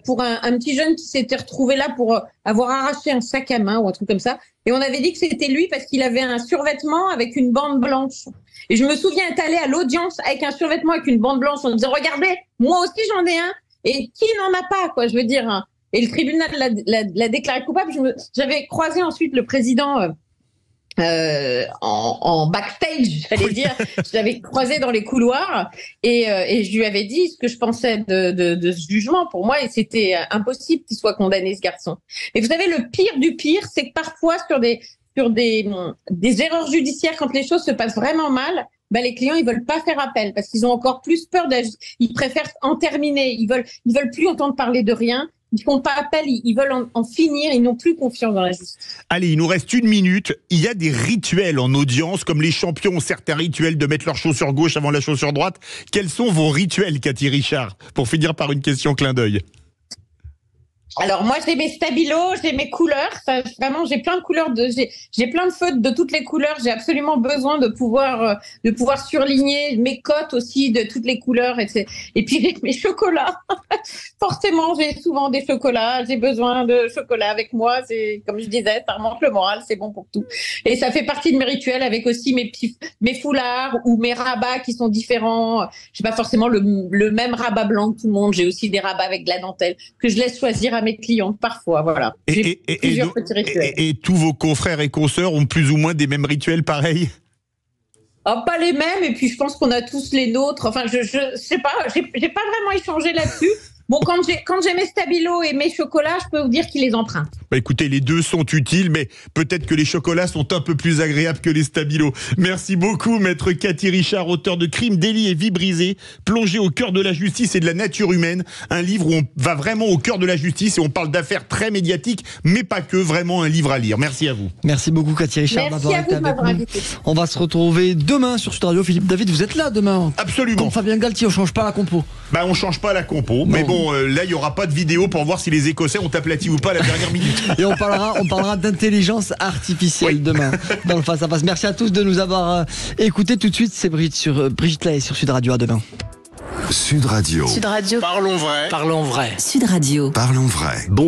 pour un petit jeune qui s'était retrouvé là pour avoir arraché un sac à main ou un truc comme ça. Et on avait dit que c'était lui parce qu'il avait un survêtement avec une bande blanche. Et je me souviens être allée à l'audience avec un survêtement avec une bande blanche. On me disait, regardez, moi aussi j'en ai un. Et qui n'en a pas, quoi, je veux dire. Hein. Et le tribunal l'a déclaré coupable. J'avais croisé ensuite le président en backstage, j'allais dire. Je l'avais croisé dans les couloirs et je lui avais dit ce que je pensais de ce jugement. Pour moi, c'était impossible qu'il soit condamné, ce garçon. Et vous savez, le pire du pire, c'est que parfois sur des erreurs judiciaires, quand les choses se passent vraiment mal, les clients, ils veulent pas faire appel parce qu'ils ont encore plus peur d'agir. Ils préfèrent en terminer. Ils veulent plus entendre parler de rien. Ils font pas appel. Ils veulent en finir. Ils n'ont plus confiance dans la justice. Allez, il nous reste 1 minute. Il y a des rituels en audience, comme les champions ont certains rituels de mettre leur chaussure gauche avant la chaussure droite. Quels sont vos rituels, Cathy Richard? Pour finir par une question clin d'œil. Alors moi j'ai mes stabilos, j'ai mes couleurs, ça, vraiment j'ai plein de couleurs, j'ai plein de feutres de toutes les couleurs, j'ai absolument besoin de pouvoir surligner mes cotes aussi de toutes les couleurs et puis j'ai mes chocolats. Forcément j'ai souvent des chocolats, j'ai besoin de chocolat avec moi, c'est comme je disais, ça remonte le moral, c'est bon pour tout. Et ça fait partie de mes rituels avec aussi mes foulards ou mes rabats qui sont différents. J'ai pas forcément le même rabat blanc que tout le monde, j'ai aussi des rabats avec de la dentelle que je laisse choisir à mes clients parfois, voilà. Et tous vos confrères et consoeurs ont plus ou moins des mêmes rituels pareils? Pas les mêmes, et puis je pense qu'on a tous les nôtres. Enfin, je sais pas, j'ai pas vraiment échangé là-dessus. Bon, quand j'ai mes stabilos et mes chocolats, je peux vous dire qu'ils les empruntent. Écoutez, les deux sont utiles, mais peut-être que les chocolats sont un peu plus agréables que les stabilos. Merci beaucoup, maître Cathy Richard, auteur de Crimes, délits et vies brisées, plongé au cœur de la justice et de la nature humaine. Un livre où on va vraiment au cœur de la justice et on parle d'affaires très médiatiques, mais pas que, vraiment un livre à lire. Merci à vous. Merci beaucoup, Cathy Richard, d'avoir été avec nous. On va se retrouver demain sur Sud Radio. Philippe David, vous êtes là demain? Absolument. Comme Fabien Galtier, on change pas la compo. On change pas la compo, mais bon, là, il n'y aura pas de vidéo pour voir si les Écossais ont aplati ou pas à la dernière minute. Et on parlera d'intelligence artificielle demain dans le Face à Face. Merci à tous de nous avoir écoutés. Tout de suite, c'est Brigitte Lahaye sur Sud Radio. À demain. Sud Radio. Sud Radio. Parlons vrai. Parlons vrai. Sud Radio. Parlons vrai. Bon